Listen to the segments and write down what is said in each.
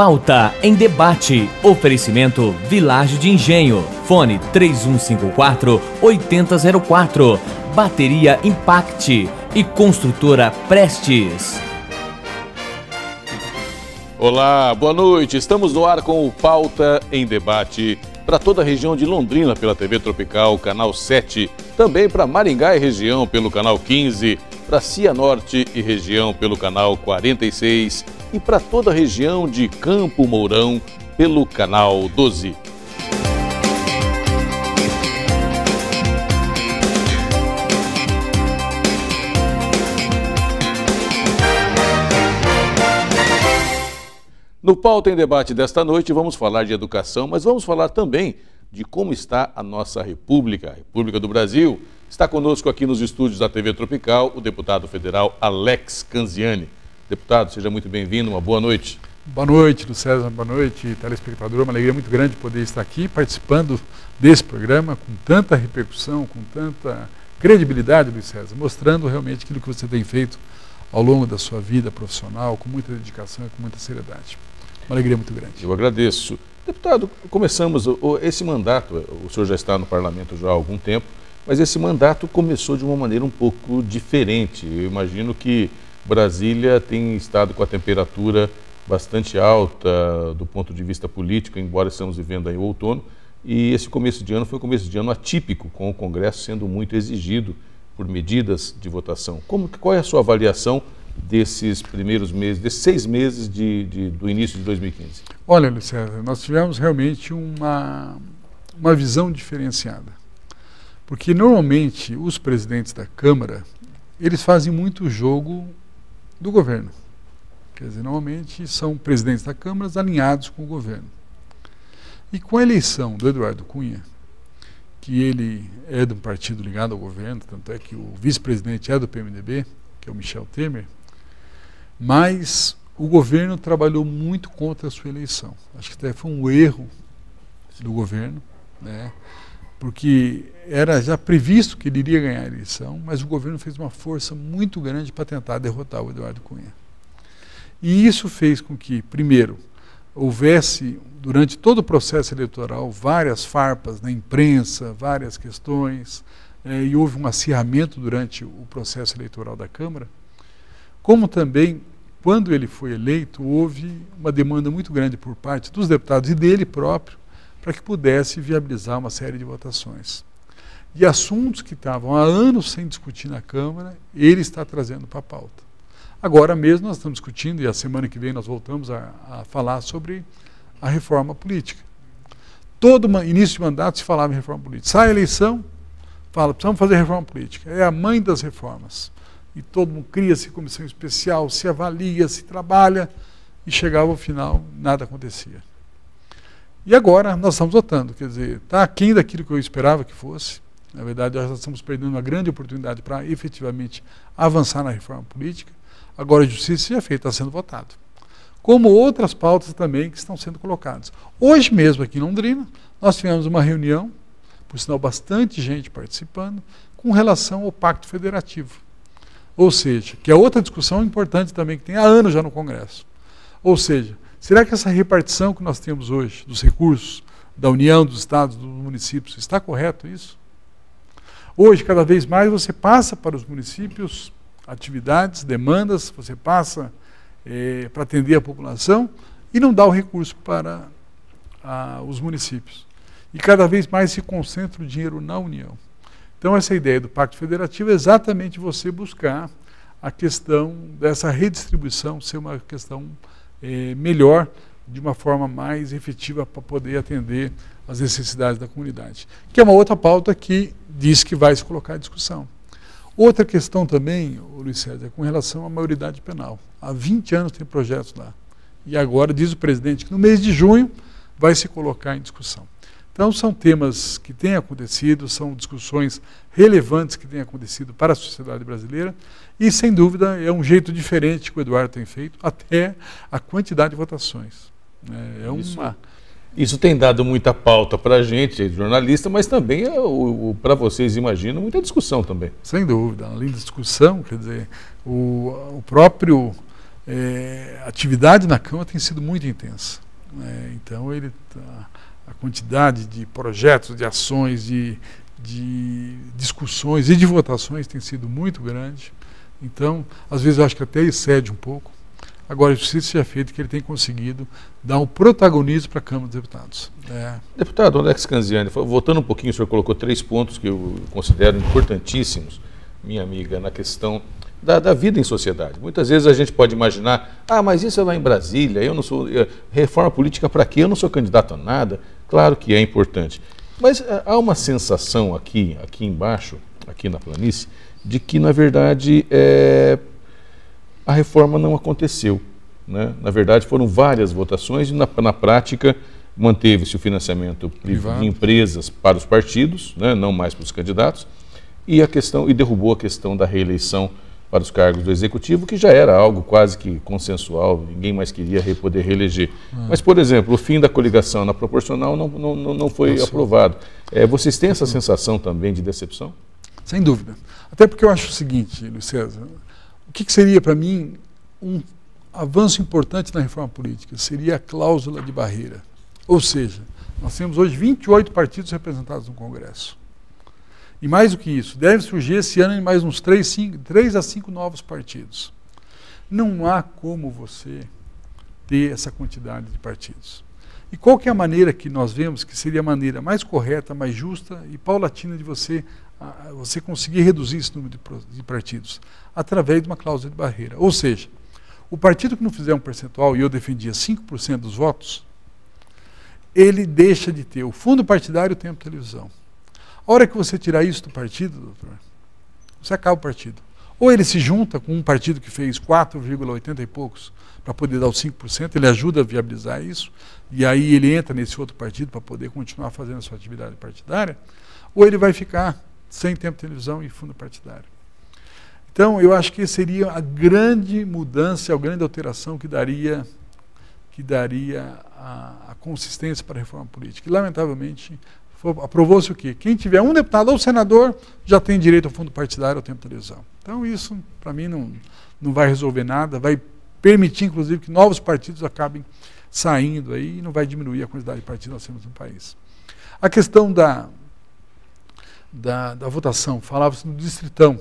Pauta em Debate. Oferecimento Vilagem de Engenho. Fone 3154-8004. Bateria Impact e Construtora Prestes. Olá, boa noite. Estamos no ar com o Pauta em Debate para toda a região de Londrina pela TV Tropical, canal 7. Também para Maringá e região pelo canal 15. Para Cianorte e região pelo canal 46. E para toda a região de Campo Mourão pelo canal 12. No Pauta em Debate desta noite vamos falar de educação, mas vamos falar também de como está a nossa República, a República do Brasil. Está conosco aqui nos estúdios da TV Tropical o deputado federal Alex Canziani. Deputado, seja muito bem-vindo, uma boa noite. Boa noite, Luiz César, boa noite, telespectador. Uma alegria muito grande poder estar aqui participando desse programa com tanta repercussão, com tanta credibilidade, Luiz César, mostrando realmente aquilo que você tem feito ao longo da sua vida profissional, com muita dedicação e com muita seriedade. Uma alegria muito grande. Eu agradeço. Deputado, começamos esse mandato, o senhor já está no parlamento já há algum tempo, mas esse mandato começou de uma maneira um pouco diferente. Eu imagino que Brasília tem estado com a temperatura bastante alta do ponto de vista político, embora estamos vivendo aí o outono, e esse começo de ano foi um começo de ano atípico, com o Congresso sendo muito exigido por medidas de votação. Qual é a sua avaliação desses primeiros meses, desses 6 meses do início de 2015? Olha, Luiz César, nós tivemos realmente uma visão diferenciada, porque normalmente os presidentes da Câmara, eles fazem muito jogo do governo. Quer dizer, normalmente são presidentes da Câmara alinhados com o governo. E com a eleição do Eduardo Cunha, que ele é de um partido ligado ao governo, tanto é que o vice-presidente é do PMDB, que é o Michel Temer, mas o governo trabalhou muito contra a sua eleição. Acho que até foi um erro do governo, né? Porque era já previsto que ele iria ganhar a eleição, mas o governo fez uma força muito grande para tentar derrotar o Eduardo Cunha. E isso fez com que, primeiro, houvesse, durante todo o processo eleitoral, várias farpas na imprensa, várias questões, e houve um acirramento durante o processo eleitoral da Câmara, como também, quando ele foi eleito, houve uma demanda muito grande por parte dos deputados e dele próprio, para que pudesse viabilizar uma série de votações. E assuntos que estavam há anos sem discutir na Câmara, ele está trazendo para a pauta. Agora mesmo nós estamos discutindo, e a semana que vem nós voltamos a falar sobre a reforma política. Todo início de mandato se falava em reforma política. Sai a eleição, fala, precisamos fazer reforma política. É a mãe das reformas. E todo mundo cria-se comissão especial, se avalia, se trabalha, e chegava ao final, nada acontecia. E agora nós estamos votando, quer dizer, está aquém daquilo que eu esperava que fosse. Na verdade, nós estamos perdendo uma grande oportunidade para efetivamente avançar na reforma política. Agora a justiça já feita, está sendo votado. Como outras pautas também que estão sendo colocadas. Hoje mesmo aqui em Londrina, nós tivemos uma reunião, por sinal bastante gente participando, com relação ao Pacto Federativo. Ou seja, que é outra discussão importante também que tem há anos já no Congresso. Ou seja, será que essa repartição que nós temos hoje dos recursos da União, dos estados, dos municípios, está correto isso? Hoje, cada vez mais, você passa para os municípios atividades, demandas, você passa para atender a população e não dá o recurso para os municípios. E cada vez mais se concentra o dinheiro na União. Então, essa ideia do Pacto Federativo é exatamente você buscar a questão dessa redistribuição ser uma questão melhor, de uma forma mais efetiva para poder atender às necessidades da comunidade. Que é uma outra pauta que diz que vai se colocar em discussão. Outra questão também, Luiz César, com relação à maioridade penal. Há 20 anos tem projetos lá. E agora diz o presidente que no mês de junho vai se colocar em discussão. Então são temas que têm acontecido, são discussões relevantes que têm acontecido para a sociedade brasileira e, sem dúvida, é um jeito diferente que o Eduardo tem feito, até a quantidade de votações. Isso tem dado muita pauta para a gente, jornalista, mas também para vocês, imagino, muita discussão também. Sem dúvida, além da discussão, quer dizer, o próprio a atividade na Câmara tem sido muito intensa. Então, a quantidade de projetos, de ações, de discussões e de votações tem sido muito grande. Então, às vezes eu acho que até excede um pouco. Agora, precisa ser feito que ele tem conseguido dar um protagonismo para a Câmara dos Deputados. Deputado Alex Canziani, voltando um pouquinho, o senhor colocou 3 pontos que eu considero importantíssimos, minha amiga, na questão da vida em sociedade. Muitas vezes a gente pode imaginar, mas isso é lá em Brasília, eu não sou... Reforma política para quê? Eu não sou candidato a nada. Claro que é importante. Mas há uma sensação aqui embaixo, aqui na planície, de que, na verdade, a reforma não aconteceu, né? Na verdade, foram várias votações e, na prática, manteve-se o financiamento privado de empresas para os partidos, né? Não mais para os candidatos, e derrubou a questão da reeleição para os cargos do Executivo, que já era algo quase que consensual, ninguém mais queria poder reeleger. Mas, por exemplo, o fim da coligação na proporcional não foi aprovado. Vocês têm essa sensação também de decepção? Sem dúvida. Até porque eu acho o seguinte, Luiz César, o que seria para mim um avanço importante na reforma política? Seria a cláusula de barreira. Ou seja, nós temos hoje 28 partidos representados no Congresso. E mais do que isso, deve surgir esse ano mais uns 3 a 5 novos partidos. Não há como você ter essa quantidade de partidos. E qual que é a maneira que nós vemos que seria a maneira mais correta, mais justa e paulatina de você conseguir reduzir esse número de partidos? Através de uma cláusula de barreira. Ou seja, o partido que não fizer um percentual, e eu defendia 5% dos votos, ele deixa de ter o fundo partidário e o tempo de televisão. A hora que você tirar isso do partido, doutor, você acaba o partido. Ou ele se junta com um partido que fez 4,80 e poucos para poder dar os 5%, ele ajuda a viabilizar isso, e aí ele entra nesse outro partido para poder continuar fazendo a sua atividade partidária, ou ele vai ficar sem tempo de televisão e fundo partidário. Então, eu acho que seria a grande mudança, a grande alteração que daria a consistência para a reforma política. E, lamentavelmente, aprovou-se o quê? Quem tiver um deputado ou senador já tem direito ao fundo partidário ou tempo de televisão. Então, isso, para mim, não vai resolver nada, vai permitir, inclusive, que novos partidos acabem saindo aí e não vai diminuir a quantidade de partidos que nós temos no país. A questão da votação, falava-se no distritão.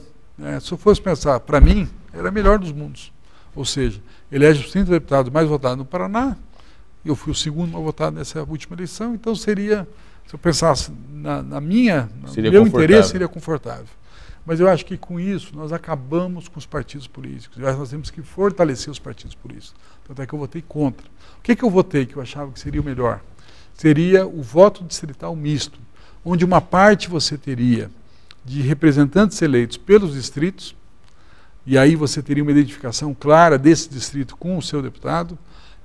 Se eu fosse pensar, para mim, era a melhor dos mundos. Ou seja, elege os 30 deputados mais votados no Paraná, eu fui o segundo mais votado nessa última eleição, então seria, se eu pensasse no meu interesse, seria confortável. Mas eu acho que com isso nós acabamos com os partidos políticos. Eu acho que nós temos que fortalecer os partidos políticos. Tanto é que eu votei contra. O que eu votei que eu achava que seria o melhor? Seria o voto distrital misto, onde uma parte você teria de representantes eleitos pelos distritos, e aí você teria uma identificação clara desse distrito com o seu deputado,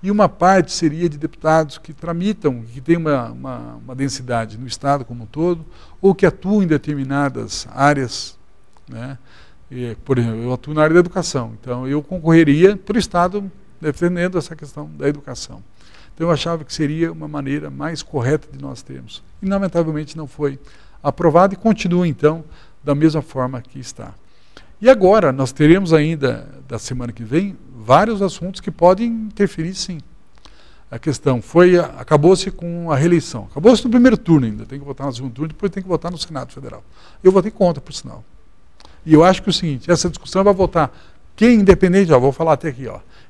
e uma parte seria de deputados que tramitam, que têm uma densidade no Estado como um todo, ou que atuam em determinadas áreas, né? Por exemplo, eu atuo na área da educação, então eu concorreria para o Estado defendendo essa questão da educação. Então eu achava que seria uma maneira mais correta de nós termos. E lamentavelmente não foi aprovado e continua então da mesma forma que está. E agora nós teremos ainda, da semana que vem, vários assuntos que podem interferir sim. A questão acabou-se com a reeleição. Acabou-se no primeiro turno ainda, tem que votar no segundo turno, depois tem que votar no Senado Federal. Eu votei contra, por sinal. E eu acho que é o seguinte, essa discussão vai votar, independente, vou falar até aqui,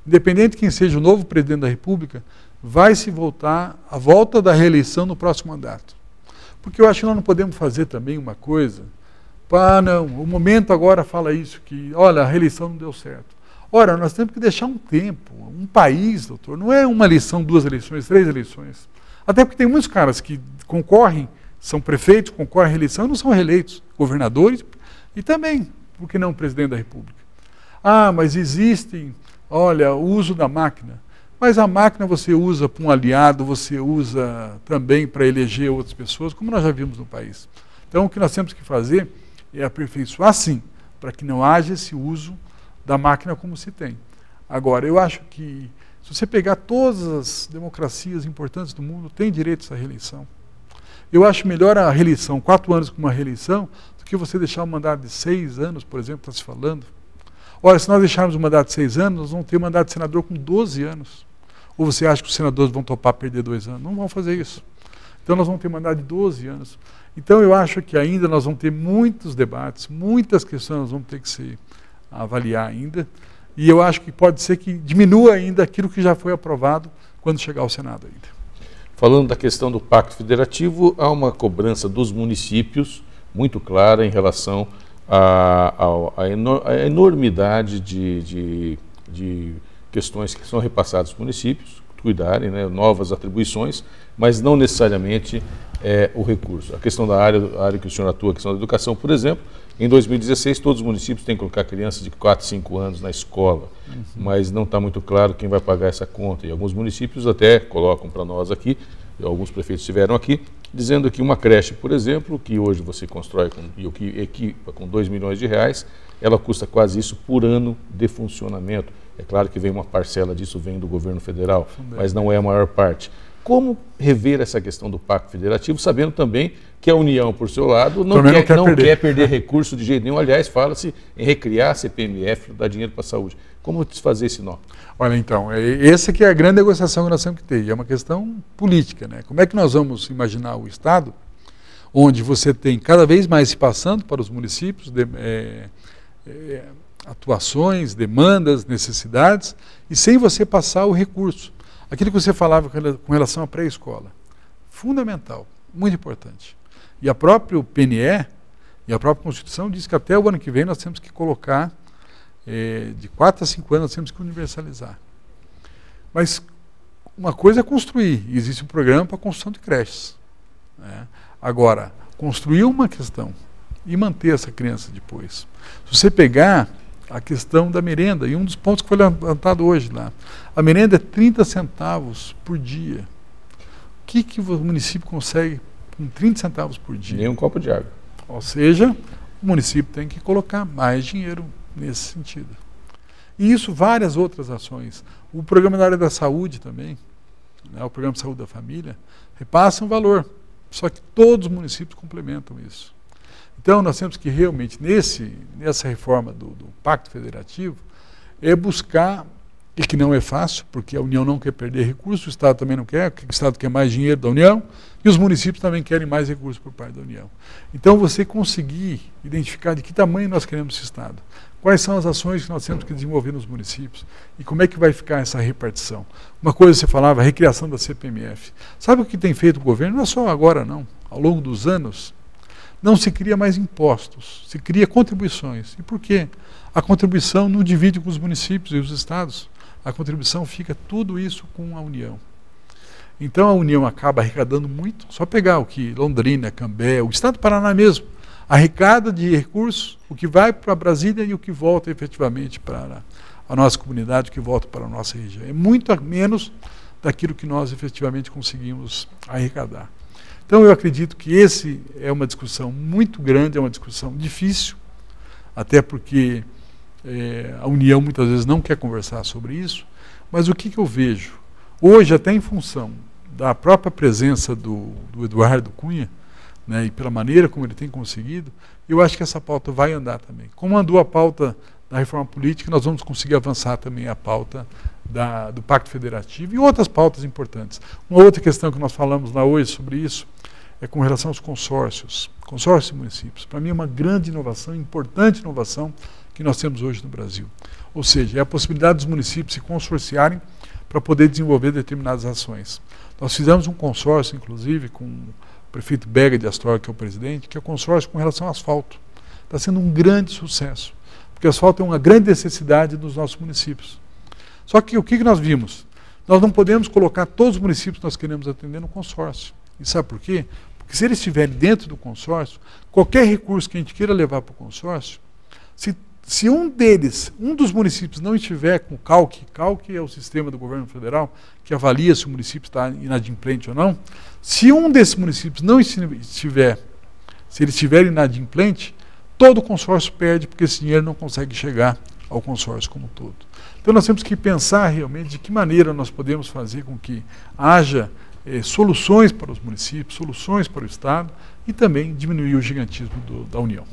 independente de quem seja o novo presidente da República, vai se votar a volta da reeleição no próximo mandato. Porque eu acho que nós não podemos fazer também uma coisa, não, o momento agora fala isso, que olha, a reeleição não deu certo. Ora, nós temos que deixar um tempo, um país, doutor, não é uma eleição, 2 eleições, 3 eleições. Até porque tem muitos caras que concorrem, são prefeitos, concorrem à reeleição e não são reeleitos, governadores e também, por que não, o presidente da República. Mas existem, olha, o uso da máquina. Mas a máquina você usa para um aliado, você usa também para eleger outras pessoas, como nós já vimos no país. Então, o que nós temos que fazer é aperfeiçoar, sim, para que não haja esse uso da máquina como se tem. Agora, eu acho que, se você pegar todas as democracias importantes do mundo, tem direito a essa reeleição. Eu acho melhor a reeleição, 4 anos com uma reeleição, do que você deixar um mandato de 6 anos, por exemplo, está se falando. Olha, se nós deixarmos o mandato de 6 anos, nós vamos ter mandato de senador com 12 anos. Ou você acha que os senadores vão topar perder 2 anos? Não vão fazer isso. Então nós vamos ter mandato de 12 anos. Então eu acho que ainda nós vamos ter muitos debates, muitas questões nós vamos ter que se avaliar ainda. E eu acho que pode ser que diminua ainda aquilo que já foi aprovado quando chegar ao Senado ainda. Falando da questão do Pacto Federativo, há uma cobrança dos municípios muito clara em relação à enormidade de questões que são repassadas aos municípios, cuidarem, né, novas atribuições, mas não necessariamente o recurso. A questão da área que o senhor atua, a questão da educação, por exemplo, em 2016 todos os municípios têm que colocar crianças de 4, 5 anos na escola, mas não está muito claro quem vai pagar essa conta. E alguns municípios até colocam para nós aqui, e alguns prefeitos estiveram aqui, dizendo que uma creche, por exemplo, que hoje você constrói e o que equipa com 2 milhões de reais, ela custa quase isso por ano de funcionamento. É claro que vem uma parcela disso, vem do governo federal, mas não é a maior parte. Como rever essa questão do Pacto Federativo, sabendo também que a União, por seu lado, não quer perder recurso de jeito nenhum. Aliás, fala-se em recriar a CPMF, dar dinheiro para a saúde. Como desfazer esse nó? Olha, então, essa que é a grande negociação que nós temos que ter. E é uma questão política, né? Como é que nós vamos imaginar o Estado, onde você tem cada vez mais se passando para os municípios atuações, demandas, necessidades, e sem você passar o recurso. Aquilo que você falava com relação à pré-escola, fundamental, muito importante. E a própria PNE e a própria Constituição diz que até o ano que vem nós temos que colocar, de 4 a 5 anos nós temos que universalizar. Mas uma coisa é construir, e existe um programa para a construção de creches, né? Agora, construir uma questão e manter essa criança depois. Se você pegar a questão da merenda, e um dos pontos que foi levantado hoje lá, a merenda é 30 centavos por dia. O que o município consegue com 30 centavos por dia? Nem um copo de água. Ou seja, o município tem que colocar mais dinheiro nesse sentido. E isso, várias outras ações. O programa da área da saúde também, né, o programa de saúde da família, repassa um valor. Só que todos os municípios complementam isso. Então, nós temos que realmente, nessa reforma do Pacto Federativo, buscar, e que não é fácil, porque a União não quer perder recursos, o Estado também não quer, o Estado quer mais dinheiro da União, e os municípios também querem mais recursos por parte da União. Então, você conseguir identificar de que tamanho nós queremos esse Estado, quais são as ações que nós temos que desenvolver nos municípios, e como é que vai ficar essa repartição. Uma coisa você falava, a recriação da CPMF. Sabe o que tem feito o governo? Não é só agora, não. Ao longo dos anos, não se cria mais impostos, se cria contribuições. E por quê? A contribuição não divide com os municípios e os estados. A contribuição fica tudo isso com a União. Então a União acaba arrecadando muito. Só pegar o que Londrina, Cambé, o estado do Paraná mesmo, arrecada de recursos, o que vai para Brasília e o que volta efetivamente para a nossa comunidade, o que volta para a nossa região. É muito menos daquilo que nós efetivamente conseguimos arrecadar. Então eu acredito que esse é uma discussão muito grande, é uma discussão difícil, até porque a União muitas vezes não quer conversar sobre isso, mas o que eu vejo? Hoje, até em função da própria presença do Eduardo Cunha, né, e pela maneira como ele tem conseguido, eu acho que essa pauta vai andar também. Como andou a pauta da reforma política, nós vamos conseguir avançar também a pauta do Pacto Federativo e outras pautas importantes. Uma outra questão que nós falamos lá hoje sobre isso é com relação aos consórcios e municípios. Para mim é uma grande inovação, importante inovação que nós temos hoje no Brasil. Ou seja, é a possibilidade dos municípios se consorciarem para poder desenvolver determinadas ações. Nós fizemos um consórcio, inclusive, com o prefeito Bega de Astorga, que é o presidente, que é o consórcio com relação ao asfalto. Está sendo um grande sucesso, porque o asfalto é uma grande necessidade dos nossos municípios. Só que o que nós vimos? Nós não podemos colocar todos os municípios que nós queremos atender no consórcio. E sabe por quê? Porque se eles estiverem dentro do consórcio, qualquer recurso que a gente queira levar para o consórcio, se um dos municípios não estiver com CALC é o sistema do governo federal, que avalia se o município está inadimplente ou não, se um desses municípios não estiver, se ele estiver inadimplente, todo o consórcio perde, porque esse dinheiro não consegue chegar ao consórcio como um todo. Então nós temos que pensar realmente de que maneira nós podemos fazer com que haja soluções para os municípios, soluções para o Estado e também diminuir o gigantismo da União.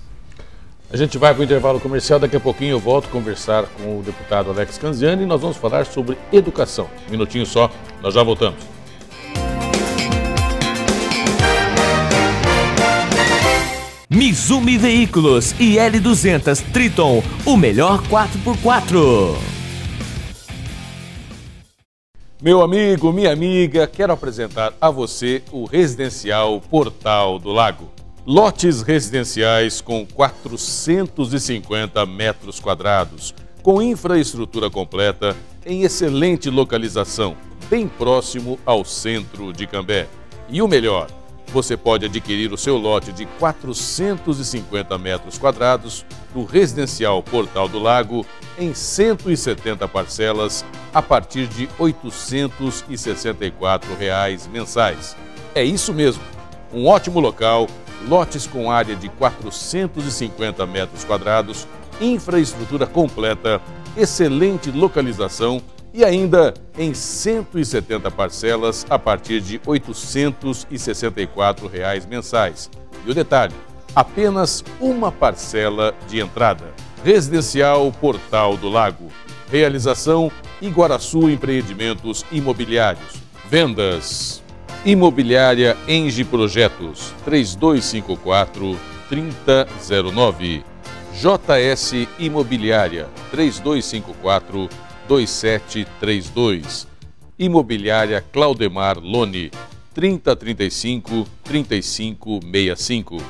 A gente vai para o intervalo comercial, daqui a pouquinho eu volto a conversar com o deputado Alex Canziani e nós vamos falar sobre educação. Um minutinho só, nós já voltamos. Mizumi Veículos e L200 Triton, o melhor 4x4. Meu amigo, minha amiga, quero apresentar a você o Residencial Portal do Lago. Lotes residenciais com 450 metros quadrados, com infraestrutura completa, em excelente localização, bem próximo ao centro de Cambé. E o melhor, você pode adquirir o seu lote de 450 metros quadrados no Residencial Portal do Lago em 170 parcelas a partir de R$ 864 mensais. É isso mesmo, um ótimo local, lotes com área de 450 metros quadrados, infraestrutura completa, excelente localização e ainda em 170 parcelas a partir de R$ 864 mensais. E o detalhe, apenas uma parcela de entrada. Residencial Portal do Lago. Realização Iguaraçu Empreendimentos Imobiliários. Vendas Imobiliária Engie Projetos 3254-3009. JS Imobiliária 3254-2732. Imobiliária Claudemar Lone 3035-3565.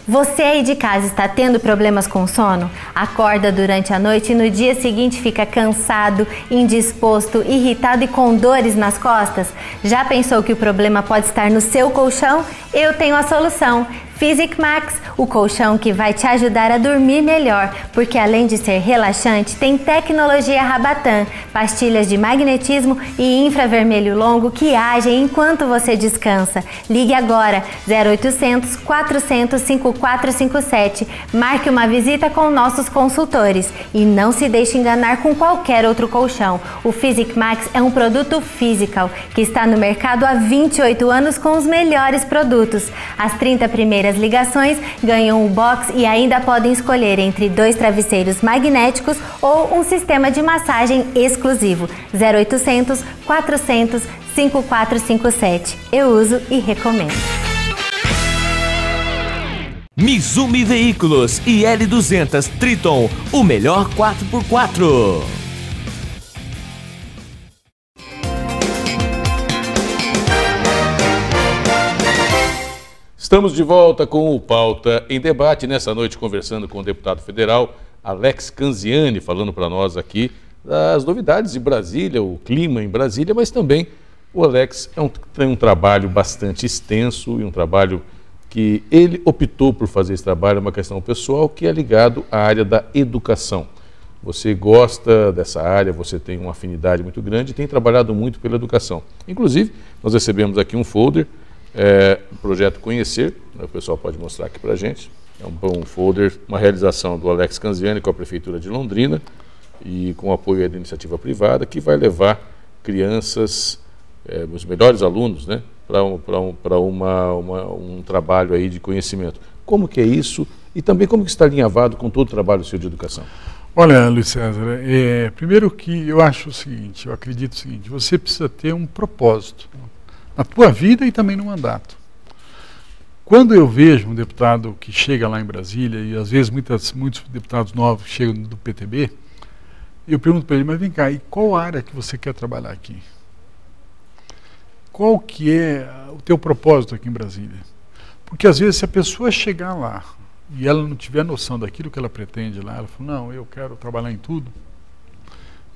Você aí de casa está tendo problemas com sono? Acorda durante a noite e no dia seguinte fica cansado, indisposto, irritado e com dores nas costas? Já pensou que o problema pode estar no seu colchão? Eu tenho a solução! Physic Max, o colchão que vai te ajudar a dormir melhor, porque além de ser relaxante, tem tecnologia Rabatan, pastilhas de magnetismo e infravermelho longo que agem enquanto você descansa. Ligue agora, 0800 400 5457. Marque uma visita com nossos consultores e não se deixe enganar com qualquer outro colchão. O Physic Max é um produto physical que está no mercado há 28 anos com os melhores produtos. As 30 primeiras ligações ganham o box e ainda podem escolher entre 2 travesseiros magnéticos ou um sistema de massagem exclusivo. 0800 400 5457. Eu uso e recomendo. Mizumi Veículos e L200 Triton, o melhor 4x4. Estamos de volta com o Pauta em Debate, nessa noite conversando com o deputado federal Alex Canziani, falando para nós aqui das novidades de Brasília, o clima em Brasília, mas também o Alex tem um trabalho bastante extenso e um trabalho que ele optou por fazer esse trabalho, uma questão pessoal que é ligado à área da educação. Você gosta dessa área, você tem uma afinidade muito grande e tem trabalhado muito pela educação. Inclusive, nós recebemos aqui um folder, Projeto Conhecer, o pessoal pode mostrar aqui para a gente. É um bom folder, uma realização do Alex Canziani com a Prefeitura de Londrina e com o apoio da iniciativa privada, que vai levar crianças, os melhores alunos, né, para um trabalho aí de conhecimento. Como que é isso e também como que está alinhavado com todo o trabalho seu de educação? Olha, Luiz César, primeiro que eu acho o seguinte, eu acredito o seguinte, você precisa ter um propósito na tua vida e também no mandato. Quando eu vejo um deputado que chega lá em Brasília, e às vezes muitos deputados novos que chegam do PTB, eu pergunto para ele, mas vem cá, e qual área que você quer trabalhar aqui? Qual que é o teu propósito aqui em Brasília? Porque às vezes se a pessoa chegar lá e ela não tiver noção daquilo que ela pretende lá, ela fala, não, eu quero trabalhar em tudo,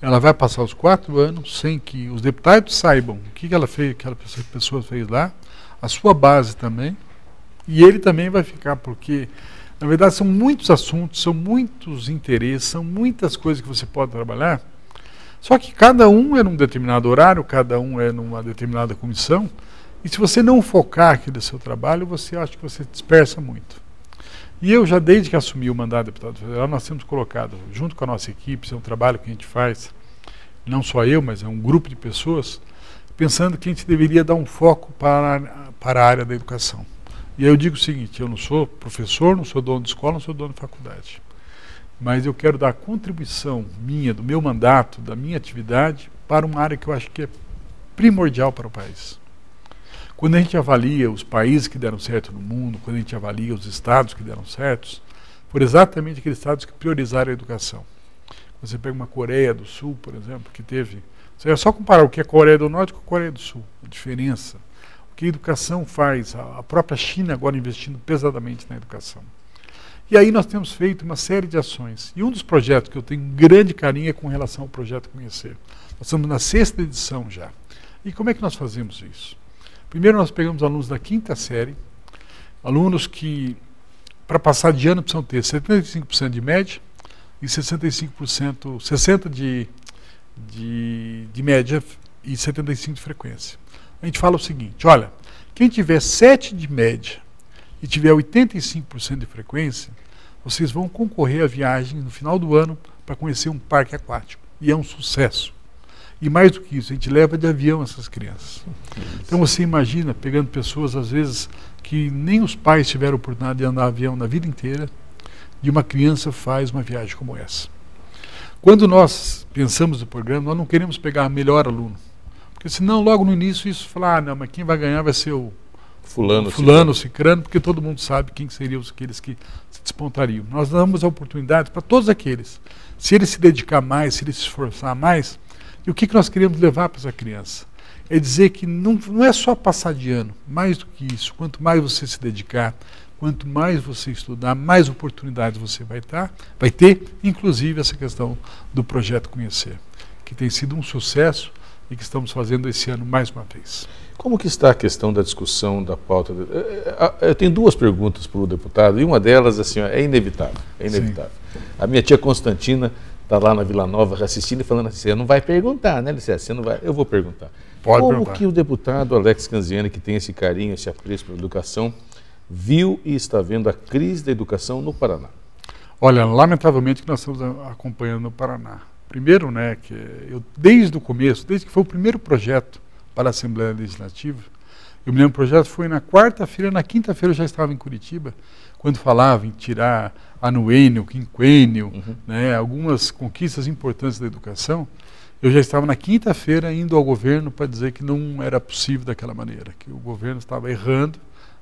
ela vai passar os 4 anos sem que os deputados saibam o que ela fez, aquela pessoa fez lá, a sua base também, e ele também vai ficar, porque na verdade são muitos assuntos, são muitos interesses, são muitas coisas que você pode trabalhar, só que cada um é num determinado horário, cada um é numa determinada comissão, e se você não focar aqui no seu trabalho, você acha que você dispersa muito. E eu já, desde que assumi o mandato de deputado federal, nós temos colocado, junto com a nossa equipe, isso é um trabalho que a gente faz, não só eu, mas é um grupo de pessoas, pensando que a gente deveria dar um foco para a área da educação. E aí eu digo o seguinte, eu não sou professor, não sou dono de escola, não sou dono de faculdade. Mas eu quero dar a contribuição minha, do meu mandato, da minha atividade, para uma área que eu acho que é primordial para o país. Quando a gente avalia os países que deram certo no mundo, quando a gente avalia os estados que deram certos, foram exatamente aqueles estados que priorizaram a educação. Você pega uma Coreia do Sul, por exemplo, que teve... Você é só comparar o que é a Coreia do Norte com a Coreia do Sul, a diferença. O que a educação faz, a própria China agora investindo pesadamente na educação. E aí nós temos feito uma série de ações. E um dos projetos que eu tenho grande carinho é com relação ao Projeto Conhecer. Nós estamos na 6ª edição já. E como é que nós fazemos isso? Primeiro nós pegamos alunos da 5ª série, alunos que, para passar de ano, precisam ter 75% de média e 60% de média e 75% de frequência. A gente fala o seguinte, olha, quem tiver 7 de média e tiver 85% de frequência, vocês vão concorrer à viagem no final do ano para conhecer um parque aquático. E é um sucesso. E mais do que isso, a gente leva de avião essas crianças. Então você imagina, pegando pessoas, às vezes, que nem os pais tiveram a oportunidade de andar de avião na vida inteira, e uma criança faz uma viagem como essa. Quando nós pensamos no programa, nós não queremos pegar o melhor aluno. Porque senão, logo no início, isso falar, ah, não, mas quem vai ganhar vai ser o fulano, cicrano, porque todo mundo sabe quem seriam aqueles que se despontariam. Nós damos a oportunidade para todos aqueles. Se ele se dedicar mais, se ele se esforçar mais, e o que nós queremos levar para essa criança? É dizer que não é só passar de ano, mais do que isso. Quanto mais você se dedicar, quanto mais você estudar, mais oportunidades você vai ter, inclusive essa questão do Projeto Conhecer, que tem sido um sucesso e que estamos fazendo esse ano mais uma vez. Como que está a questão da discussão da pauta? Eu tenho 2 perguntas para o deputado, e uma delas assim, é inevitável. É inevitável. Sim. A minha tia Constantina está lá na Vila Nova assistindo e falando assim, você não vai perguntar, né, Licéia? Você não vai. Eu vou perguntar. Pode Como perguntar. Que o deputado Alex Canziani, que tem esse carinho, esse apreço pela educação, viu e está vendo a crise da educação no Paraná? Olha, lamentavelmente que nós estamos acompanhando no Paraná. Primeiro, né, que eu desde o começo, desde que foi o primeiro projeto para a Assembleia Legislativa, eu me lembro, o projeto foi na quarta-feira, na quinta-feira eu já estava em Curitiba, quando falava em tirar anuênio, quinquênio, né, algumas conquistas importantes da educação, eu já estava na quinta-feira indo ao governo para dizer que não era possível daquela maneira, que o governo estava errando,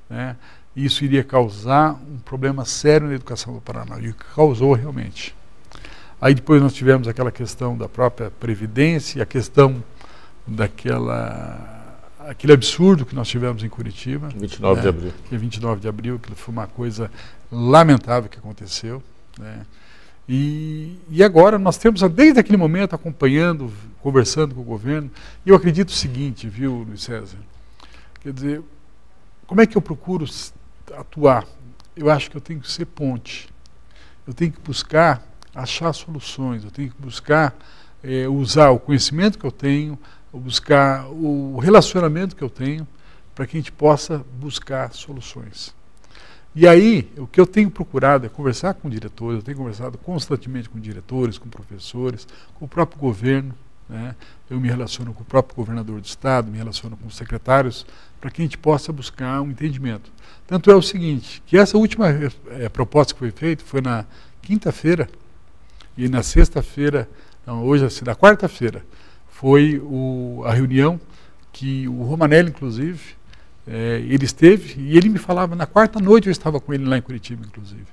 né, e isso iria causar um problema sério na educação do Paraná, e o que causou realmente. Aí depois nós tivemos aquela questão da própria Previdência, a questão aquele absurdo que nós tivemos em Curitiba. 29 de abril. Que é 29 de abril, que foi uma coisa lamentável que aconteceu, né? E agora nós temos, desde aquele momento, acompanhando, conversando com o governo, e eu acredito o seguinte, viu, Luiz César? Quer dizer, como é que eu procuro atuar? Eu acho que eu tenho que ser ponte. Eu tenho que buscar achar soluções, eu tenho que buscar usar o conhecimento que eu tenho, buscar o relacionamento que eu tenho, para que a gente possa buscar soluções. E aí, o que eu tenho procurado é conversar com diretores, eu tenho conversado constantemente com diretores, com professores, com o próprio governo, né? Eu me relaciono com o próprio governador do estado, me relaciono com os secretários, para que a gente possa buscar um entendimento. Tanto é o seguinte, que essa última proposta que foi feita foi na quinta-feira, e na sexta-feira, hoje assim, na quarta-feira, foi a reunião que o Romanelli, inclusive, ele esteve, e ele me falava, na quarta noite eu estava com ele lá em Curitiba, inclusive,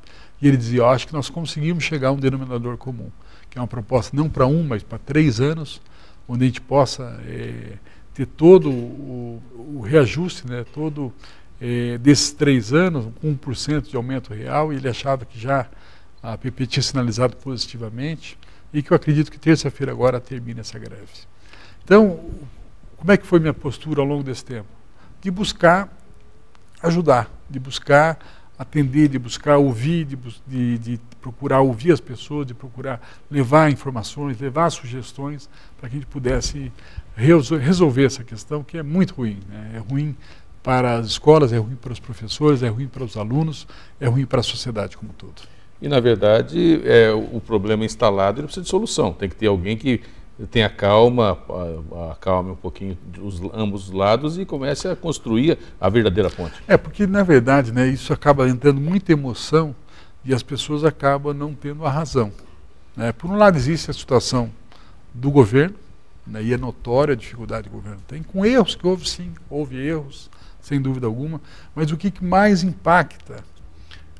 e ele dizia, acho que nós conseguimos chegar a um denominador comum, que é uma proposta não para 1, mas para 3 anos, onde a gente possa ter todo o reajuste, né, todo desses 3 anos, com 1% de aumento real, e ele achava que já a APP tinha sinalizado positivamente, e que eu acredito que terça-feira agora termine essa greve. Então, como é que foi minha postura ao longo desse tempo? De buscar ajudar, de buscar atender, de buscar ouvir, de procurar ouvir as pessoas, de procurar levar informações, levar sugestões, para que a gente pudesse resolver essa questão, que é muito ruim, né? É ruim para as escolas, é ruim para os professores, é ruim para os alunos, é ruim para a sociedade como um todo. E, na verdade, o problema instalado ele precisa de solução. Tem que ter alguém que tenha calma, acalme um pouquinho ambos os lados e comece a construir a verdadeira ponte. Porque na verdade, né, isso acaba entrando muita emoção e as pessoas acabam não tendo a razão. Né? Por um lado existe a situação do governo, né, e é notória a dificuldade que o governo tem, com erros que houve sim, houve erros, sem dúvida alguma, mas o que mais impacta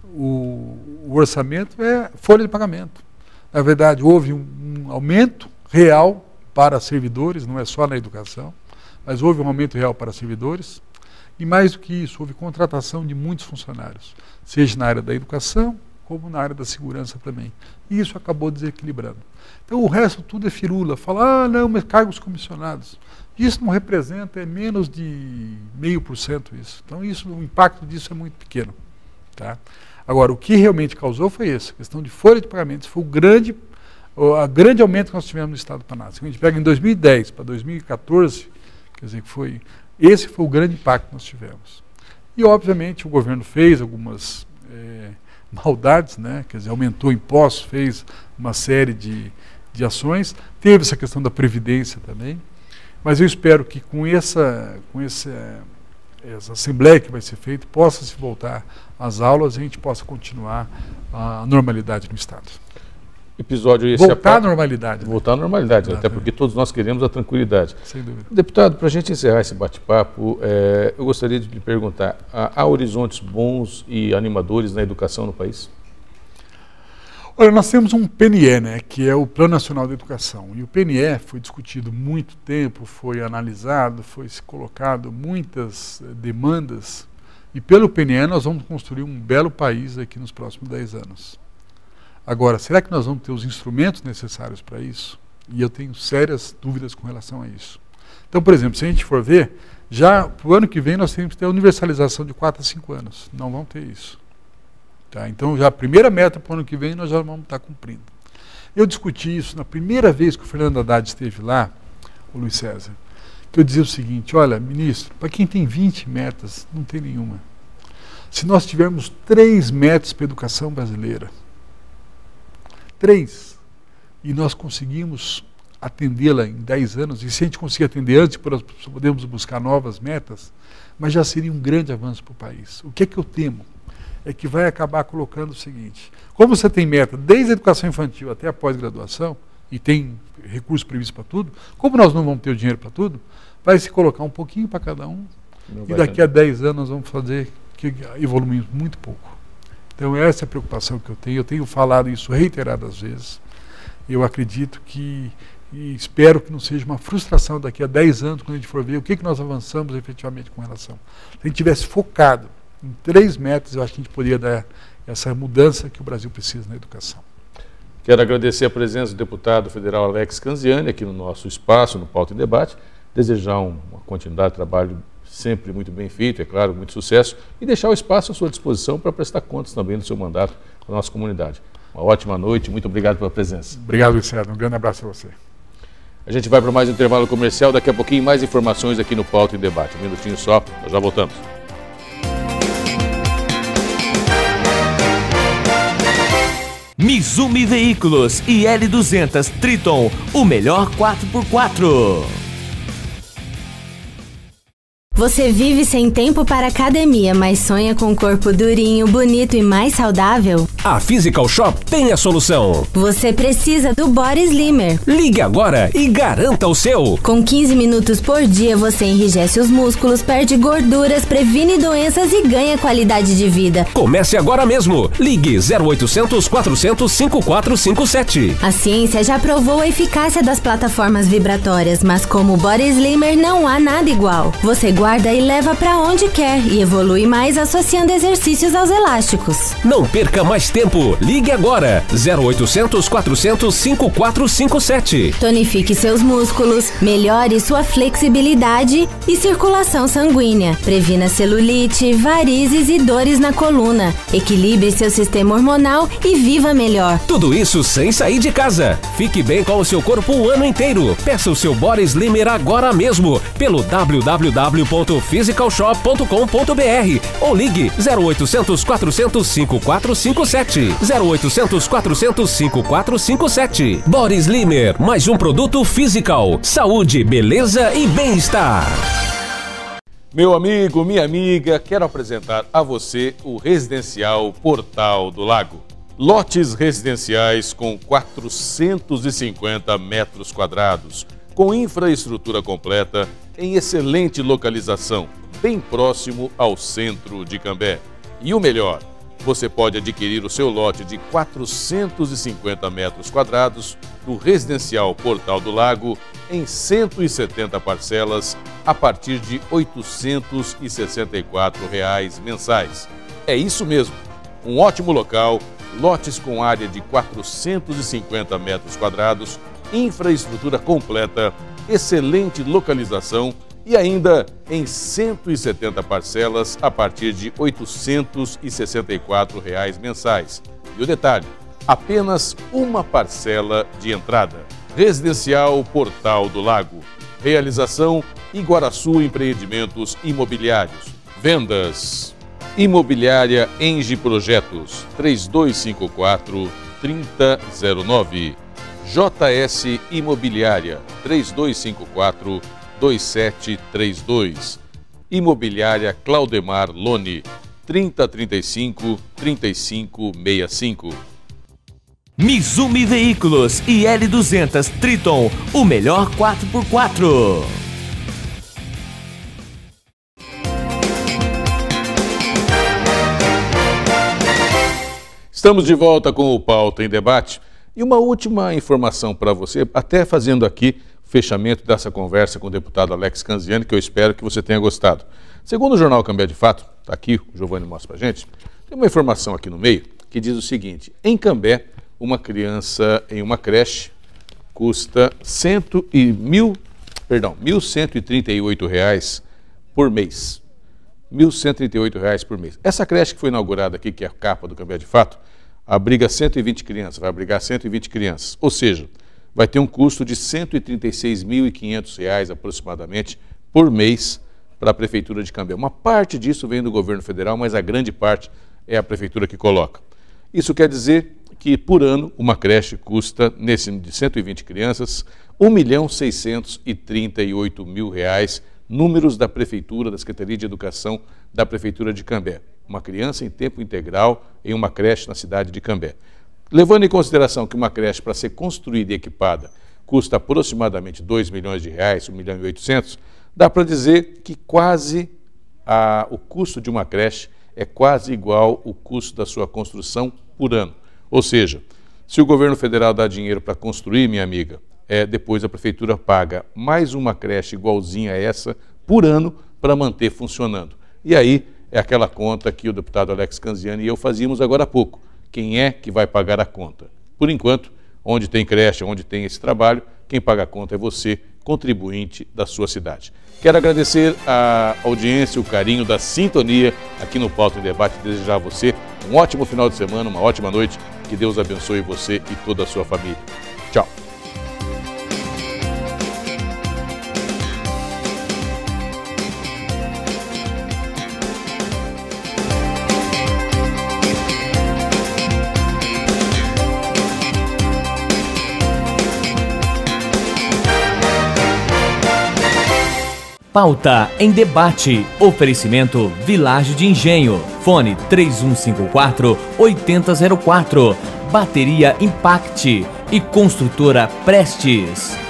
o orçamento é folha de pagamento. Na verdade, houve um aumento real para servidores, não é só na educação, mas houve um aumento real para servidores, e mais do que isso, houve contratação de muitos funcionários, seja na área da educação, como na área da segurança também. E isso acabou desequilibrando. Então o resto tudo é firula, fala, não, mas cargos comissionados. Isso não representa, é menos de 0,5% isso. Então o impacto disso é muito pequeno. Tá? Agora, o que realmente causou foi isso, a questão de folha de pagamentos, foi o grande aumento que nós tivemos no estado do Paraná. Se a gente pega em 2010 para 2014, quer dizer que esse foi o grande impacto que nós tivemos. E, obviamente, o governo fez algumas maldades, né? Quer dizer, aumentou impostos, fez uma série de ações, teve essa questão da Previdência também, mas eu espero que com essa assembleia que vai ser feita, possa se voltar às aulas e a gente possa continuar a normalidade no Estado. Episódio esse voltar à normalidade. Né? Voltar à normalidade, até porque todos nós queremos a tranquilidade. Sem dúvida. Deputado, para a gente encerrar esse bate-papo, eu gostaria de lhe perguntar, há horizontes bons e animadores na educação no país? Olha, nós temos um PNE, né, que é o Plano Nacional de Educação. E o PNE foi discutido muito tempo, foi analisado, foi se colocado muitas demandas. E pelo PNE nós vamos construir um belo país aqui nos próximos 10 anos. Agora, será que nós vamos ter os instrumentos necessários para isso? E eu tenho sérias dúvidas com relação a isso. Então, por exemplo, se a gente for ver, já para o ano que vem nós temos que ter a universalização de 4 a 5 anos. Não vamos ter isso. Tá? Então, já a primeira meta para o ano que vem nós já vamos estar cumprindo. Eu discuti isso na primeira vez que o Fernando Haddad esteve lá, o Luiz César, que eu dizia o seguinte, olha, ministro, para quem tem 20 metas, não tem nenhuma. Se nós tivermos 3 metas para a educação brasileira, 3, e nós conseguimos atendê-la em 10 anos, e se a gente conseguir atender antes, podemos buscar novas metas, mas já seria um grande avanço para o país. O que é que eu temo? É que vai acabar colocando o seguinte, como você tem meta desde a educação infantil até a pós-graduação, e tem recursos previstos para tudo, como nós não vamos ter o dinheiro para tudo, vai se colocar um pouquinho para cada um, e daqui a 10 anos nós vamos fazer que evoluímos muito pouco. Então essa é a preocupação que eu tenho falado isso reiteradas vezes, eu acredito que, e espero que não seja uma frustração daqui a 10 anos, quando a gente for ver o que nós avançamos efetivamente com relação. Se a gente tivesse focado em 3 metas, eu acho que a gente poderia dar essa mudança que o Brasil precisa na educação. Quero agradecer a presença do deputado federal Alex Canziani aqui no nosso espaço, no Pauta em Debate, desejar uma continuidade de trabalho sempre muito bem feito, é claro, muito sucesso, e deixar o espaço à sua disposição para prestar contas também do seu mandato para a nossa comunidade. Uma ótima noite, muito obrigado pela presença. Obrigado, Luiz César, um grande abraço a você. A gente vai para mais um intervalo comercial, daqui a pouquinho mais informações aqui no Pauta em Debate. Um minutinho só, nós já voltamos. Mizumi Veículos e L200 Triton, o melhor 4x4. Você vive sem tempo para academia, mas sonha com um corpo durinho, bonito e mais saudável? A Physical Shop tem a solução. Você precisa do Body Slimmer. Ligue agora e garanta o seu. Com 15 minutos por dia, você enrijece os músculos, perde gorduras, previne doenças e ganha qualidade de vida. Comece agora mesmo. Ligue 0800 400 5457. A ciência já provou a eficácia das plataformas vibratórias, mas como o Body Slimmer não há nada igual. Você guarda e leva para onde quer e evolui mais associando exercícios aos elásticos. Não perca mais tempo. Ligue agora. 0800 400 5457. Tonifique seus músculos, melhore sua flexibilidade e circulação sanguínea. Previna celulite, varizes e dores na coluna. Equilibre seu sistema hormonal e viva melhor. Tudo isso sem sair de casa. Fique bem com o seu corpo o ano inteiro. Peça o seu Body Slimmer agora mesmo pelo www.physical.com.br www.physicalshop.com.br ou ligue 0800 400 5457. 0800 400 5457. Body Slimmer, mais um produto Physical. Saúde, beleza e bem-estar. Meu amigo, minha amiga, quero apresentar a você o Residencial Portal do Lago. Lotes residenciais com 450 metros quadrados, com infraestrutura completa, em excelente localização, bem próximo ao centro de Cambé. E o melhor, você pode adquirir o seu lote de 450 metros quadrados no Residencial Portal do Lago em 170 parcelas a partir de R$ 864 mensais. É isso mesmo, um ótimo local, lotes com área de 450 metros quadrados, infraestrutura completa, excelente localização e ainda em 170 parcelas a partir de R$ 864 mensais. E o detalhe, apenas uma parcela de entrada. Residencial Portal do Lago. Realização Iguaraçu Empreendimentos Imobiliários. Vendas Imobiliária Engie Projetos 3254-3009. JS Imobiliária 3254-2732. Imobiliária Claudemar Lone 3035-3565. Mizumi Veículos e L200 Triton, o melhor 4x4. Estamos de volta com o Pauta em Debate. E uma última informação para você, até fazendo aqui o fechamento dessa conversa com o deputado Alex Canziani, que eu espero que você tenha gostado. Segundo o jornal Cambé de Fato, está aqui, o Giovanni mostra para a gente, tem uma informação aqui no meio que diz o seguinte: em Cambé, uma criança em uma creche custa R$ 1.138 por mês. R$ 1.138 por mês. Essa creche que foi inaugurada aqui, que é a capa do Cambé de Fato, abriga 120 crianças, vai abrigar 120 crianças. Ou seja, vai ter um custo de R$ 136.500 aproximadamente por mês para a Prefeitura de Cambé. Uma parte disso vem do governo federal, mas a grande parte é a Prefeitura que coloca. Isso quer dizer que, por ano, uma creche custa, nesse de 120 crianças, R$ 1.638.000, números da Prefeitura, da Secretaria de Educação da Prefeitura de Cambé. Uma criança em tempo integral em uma creche na cidade de Cambé. Levando em consideração que uma creche, para ser construída e equipada, custa aproximadamente R$ 2 milhões, R$ 1.800.000, dá para dizer que o custo de uma creche é quase igual ao custo da sua construção por ano. Ou seja, se o governo federal dá dinheiro para construir, minha amiga, depois a prefeitura paga mais uma creche igualzinha a essa por ano para manter funcionando. E aí é aquela conta que o deputado Alex Canziani e eu fazíamos agora há pouco. Quem é que vai pagar a conta? Por enquanto, onde tem creche, onde tem esse trabalho, quem paga a conta é você, contribuinte da sua cidade. Quero agradecer a audiência, o carinho da sintonia aqui no Pauta em Debate e desejar a você um ótimo final de semana, uma ótima noite. Que Deus abençoe você e toda a sua família. Tchau. Pauta em Debate. Oferecimento Vilagem de Engenho. Fone 3154-8004. Bateria Impact e Construtora Prestes.